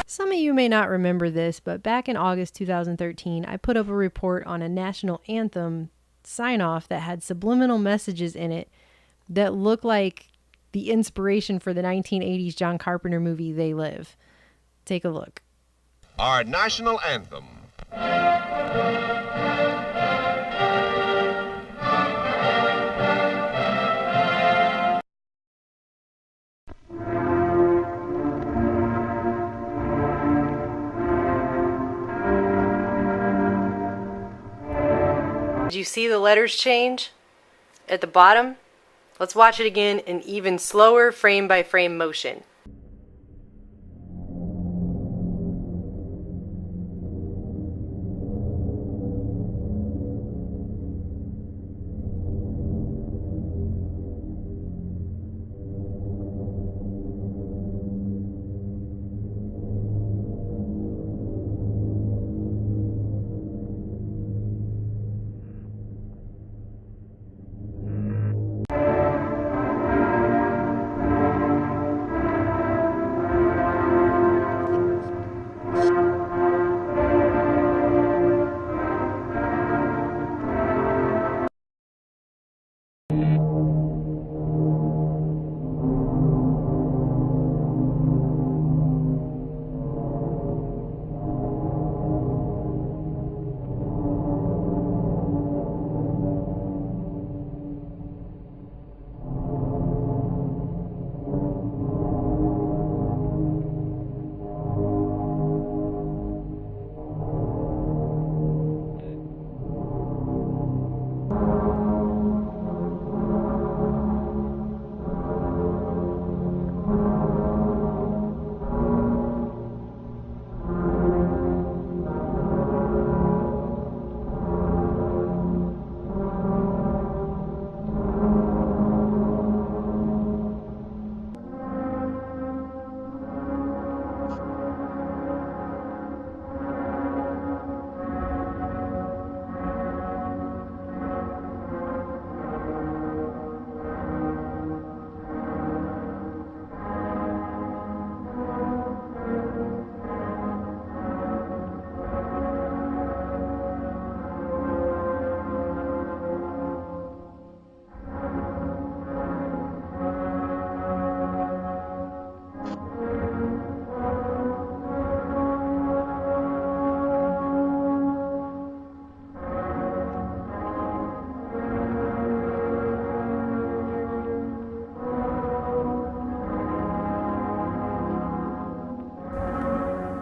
Some of you may not remember this, but back in August 2013, I put up a report on a national anthem sign-off that had subliminal messages in it that looked like the inspiration for the 1980s John Carpenter movie They Live. Take a look. Our national anthem. Did you see the letters change at the bottom? Let's watch it again in even slower frame-by-frame motion.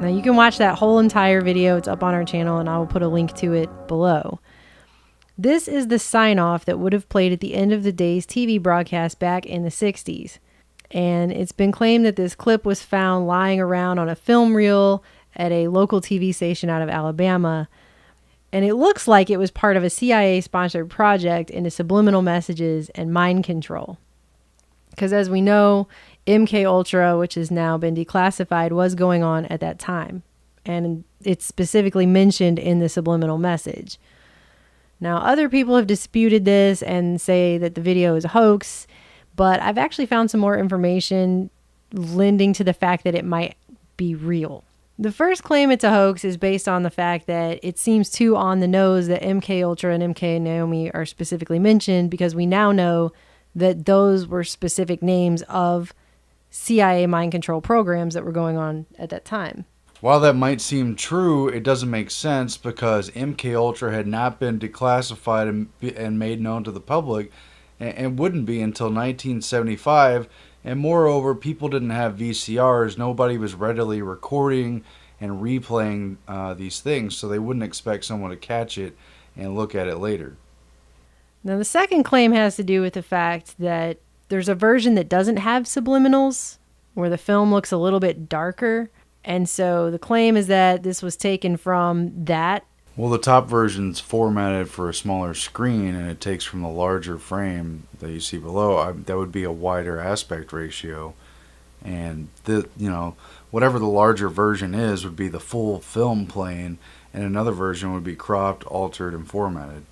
Now you can watch that whole entire video. It's up on our channel and I will put a link to it below. This is the sign-off that would have played at the end of the day's TV broadcast back in the 60s. And it's been claimed that this clip was found lying around on a film reel at a local TV station out of Alabama. And it looks like it was part of a CIA-sponsored project into subliminal messages and mind control. Because as we know, MK Ultra, which has now been declassified, was going on at that time. And it's specifically mentioned in the subliminal message. Now, other people have disputed this and say that the video is a hoax, but I've actually found some more information lending to the fact that it might be real. The first claim it's a hoax is based on the fact that it seems too on the nose that MK Ultra and MK Naomi are specifically mentioned, because we now know that those were specific names of CIA mind control programs that were going on at that time. While that might seem true, it doesn't make sense, because MK Ultra had not been declassified and made known to the public, and wouldn't be until 1975. And moreover, people didn't have VCRs. Nobody was readily recording and replaying these things, so they wouldn't expect someone to catch it and look at it later. Now, the second claim has to do with the fact that there's a version that doesn't have subliminals, where the film looks a little bit darker. And so the claim is that this was taken from that. Well, the top version's formatted for a smaller screen, and it takes from the larger frame that you see below. That would be a wider aspect ratio. And, whatever the larger version is would be the full film playing, and another version would be cropped, altered, and formatted.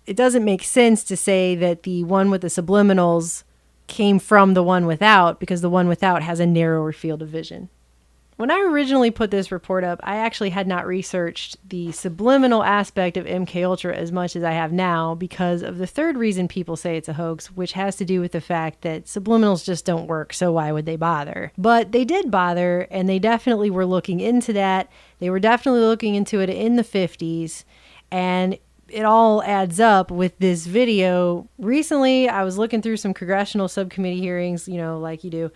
It doesn't make sense to say that the one with the subliminals came from the one without, because the one without has a narrower field of vision. When I originally put this report up, I actually had not researched the subliminal aspect of MKUltra as much as I have now because of the third reason people say it's a hoax, which has to do with the fact that subliminals just don't work, so why would they bother? But they did bother, and they definitely were looking into that. They were definitely looking into it in the 50s, and it all adds up with this video. Recently, I was looking through some congressional subcommittee hearings, like you do,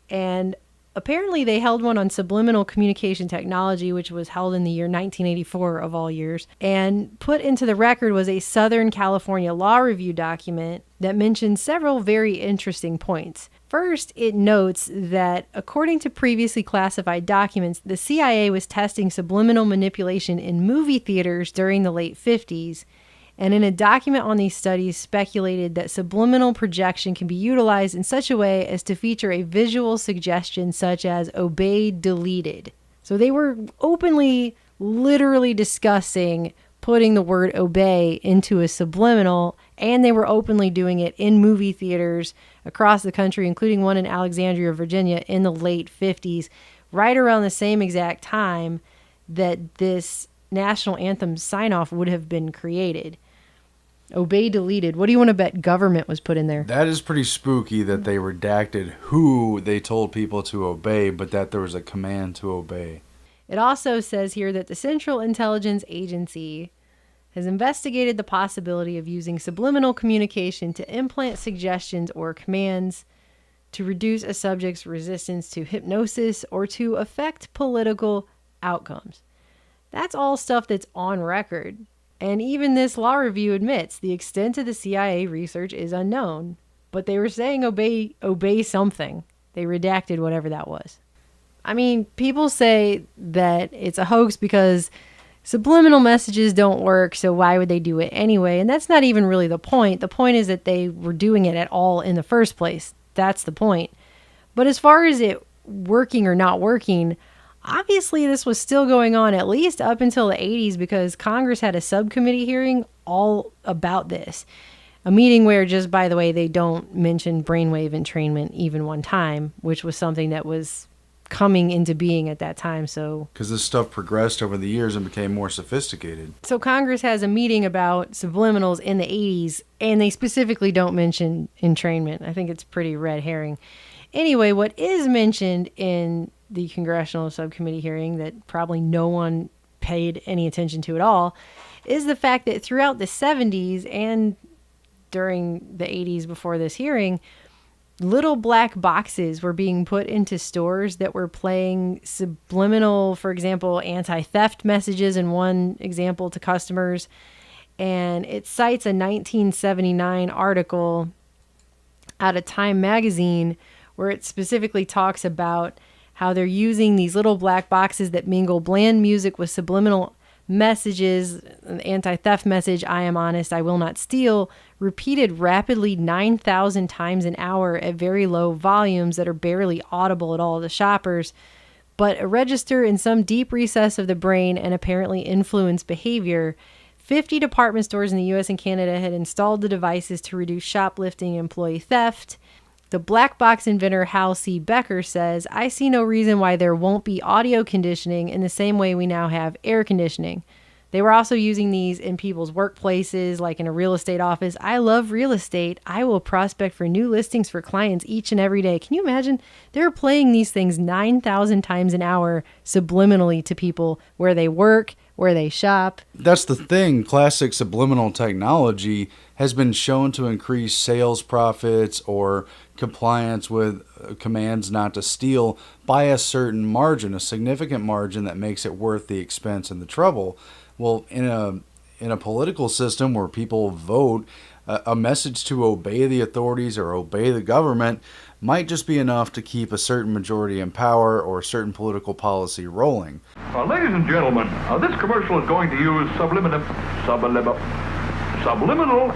and apparently they held one on subliminal communication technology, which was held in the year 1984 of all years. And put into the record was a Southern California law review document that mentioned several very interesting points. First, it notes that according to previously classified documents, the CIA was testing subliminal manipulation in movie theaters during the late 50s. And in a document on these studies speculated that subliminal projection can be utilized in such a way as to feature a visual suggestion such as obey deleted. So they were openly, literally discussing putting the word obey into a subliminal, and they were openly doing it in movie theaters across the country, including one in Alexandria, Virginia in the late 50s, right around the same exact time that this national anthem sign-off would have been created. Obey deleted. What do you want to bet government was put in there? That is pretty spooky that they redacted who they told people to obey, but that there was a command to obey. It also says here that the Central Intelligence Agency has investigated the possibility of using subliminal communication to implant suggestions or commands to reduce a subject's resistance to hypnosis or to affect political outcomes. That's all stuff that's on record. And even this law review admits the extent of the CIA research is unknown. But they were saying obey something. They redacted whatever that was. I mean, people say that it's a hoax because subliminal messages don't work, so why would they do it anyway? And that's not even really the point. The point is that they were doing it at all in the first place. That's the point. But as far as it working or not working, obviously, this was still going on at least up until the 80s because Congress had a subcommittee hearing all about this. A meeting where, just by the way, they don't mention brainwave entrainment even one time, which was something that was coming into being at that time. So, because this stuff progressed over the years and became more sophisticated. So Congress has a meeting about subliminals in the 80s, and they specifically don't mention entrainment. I think it's pretty red herring. Anyway, what is mentioned in the congressional subcommittee hearing that probably no one paid any attention to at all is the fact that throughout the 70s and during the 80s before this hearing, little black boxes were being put into stores that were playing subliminal, for example, anti-theft messages in one example to customers. And it cites a 1979 article out of Time magazine where it specifically talks about how they're using these little black boxes that mingle bland music with subliminal messages, an anti-theft message, I am honest, I will not steal, repeated rapidly 9,000 times an hour at very low volumes that are barely audible at all to shoppers, but register in some deep recess of the brain and apparently influence behavior. 50 department stores in the US and Canada had installed the devices to reduce shoplifting and employee theft. The black box inventor Hal C. Becker says, I see no reason why there won't be audio conditioning in the same way we now have air conditioning. They were also using these in people's workplaces, like in a real estate office. I love real estate. I will prospect for new listings for clients each and every day. Can you imagine? They're playing these things 9,000 times an hour subliminally to people where they work, where they shop. That's the thing. Classic subliminal technology has been shown to increase sales profits or compliance with commands not to steal by a certain margin, a significant margin that makes it worth the expense and the trouble. Well, in a political system where people vote, a message to obey the authorities or obey the government might just be enough to keep a certain majority in power or a certain political policy rolling. Ladies and gentlemen, this commercial is going to use subliminal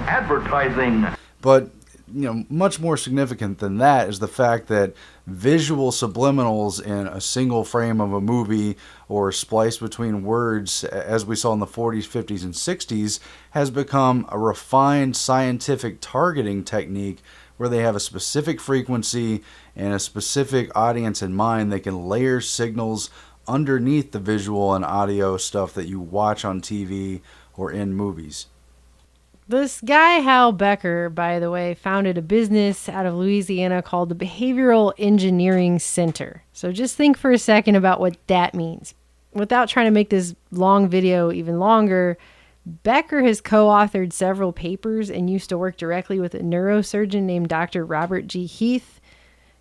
advertising. But much more significant than that is the fact that visual subliminals in a single frame of a movie or spliced between words, as we saw in the 40s, 50s, and 60s, has become a refined scientific targeting technique where they have a specific frequency and a specific audience in mind. They can layer signals underneath the visual and audio stuff that you watch on TV or in movies. This guy, Hal Becker, by the way, founded a business out of Louisiana called the Behavioral Engineering Center. So just think for a second about what that means. Without trying to make this long video even longer, Becker has co-authored several papers and used to work directly with a neurosurgeon named Dr. Robert G. Heath.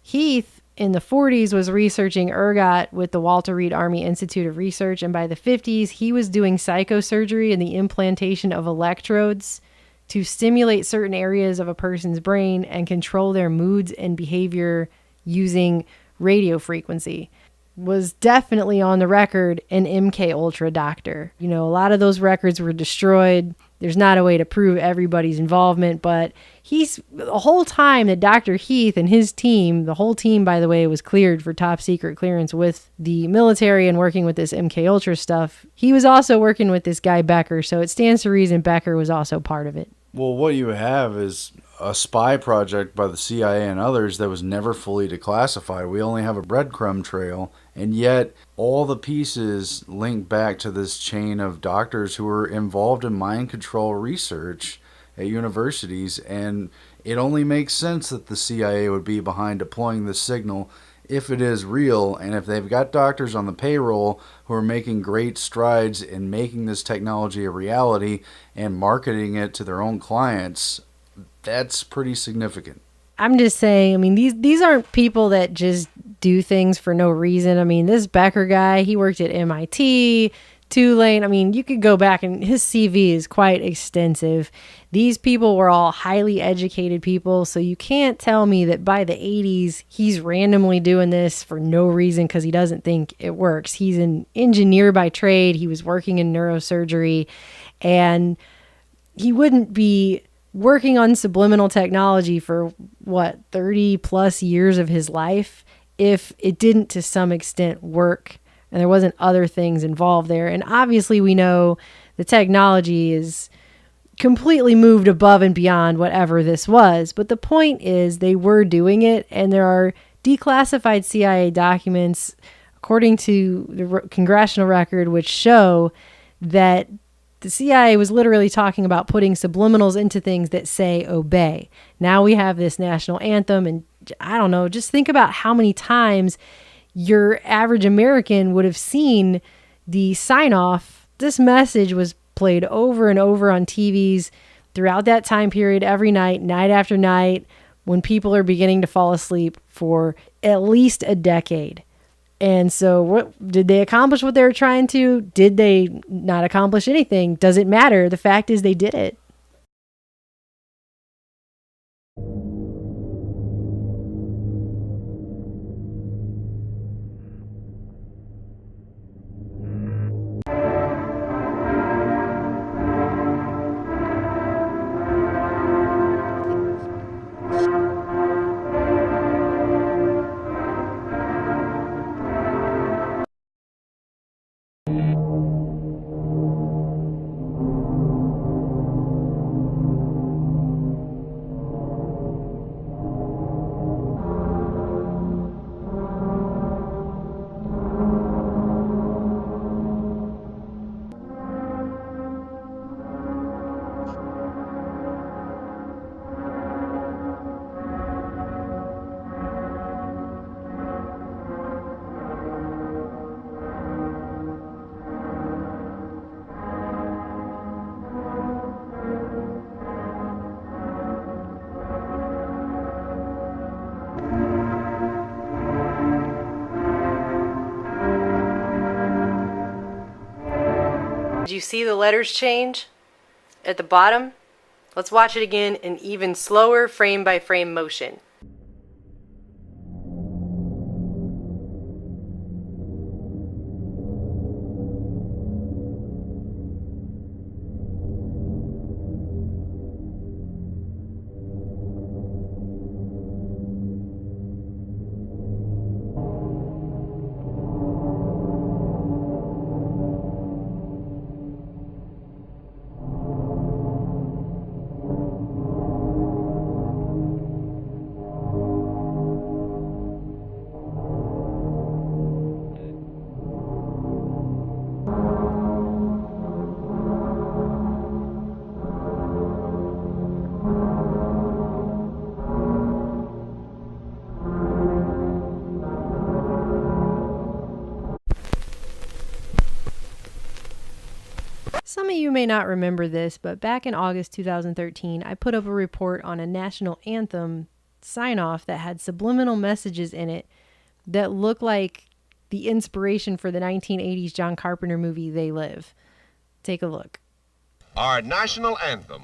Heath, in the 40s, was researching ergot with the Walter Reed Army Institute of Research, and by the 50s, he was doing psychosurgery and the implantation of electrodes to stimulate certain areas of a person's brain and control their moods and behavior using radio frequency. Was definitely on the record an MK Ultra doctor. You know, a lot of those records were destroyed. There's not a way to prove everybody's involvement, but he's the whole time that Dr. Heath and his team, the whole team, by the way, was cleared for top secret clearance with the military and working with this MK Ultra stuff. He was also working with this guy Becker, so it stands to reason Becker was also part of it. Well, what you have is a spy project by the CIA and others that was never fully declassified. We only have a breadcrumb trail, and yet all the pieces link back to this chain of doctors who were involved in mind control research at universities, and it only makes sense that the CIA would be behind deploying this signal if it is real, and if they've got doctors on the payroll who are making great strides in making this technology a reality and marketing it to their own clients, that's pretty significant. I'm just saying, I mean, these aren't people that just do things for no reason. I mean, this Becker guy, he worked at MIT, Tulane. I mean, you could go back and his CV is quite extensive. These people were all highly educated people, so you can't tell me that by the 80s, he's randomly doing this for no reason because he doesn't think it works. He's an engineer by trade. He was working in neurosurgery, and he wouldn't be working on subliminal technology for, 30 plus years of his life if it didn't to some extent work and there wasn't other things involved there. And obviously we know the technology is completely moved above and beyond whatever this was. But the point is they were doing it, and there are declassified CIA documents, according to the congressional record, which show that the CIA was literally talking about putting subliminals into things that say obey. Now we have this national anthem, and I don't know, just think about how many times your average American would have seen the sign off. This message was played over and over on TVs throughout that time period, every night, night after night, when people are beginning to fall asleep for at least a decade. And so what did they accomplish what they were trying to? Did they not accomplish anything? Does it matter? The fact is they did it. Did you see the letters change at the bottom? Let's watch it again in even slower frame by frame motion. Some of you may not remember this, but back in August 2013, I put up a report on a national anthem sign-off that had subliminal messages in it that looked like the inspiration for the 1980s John Carpenter movie They Live. Take a look. Our national anthem.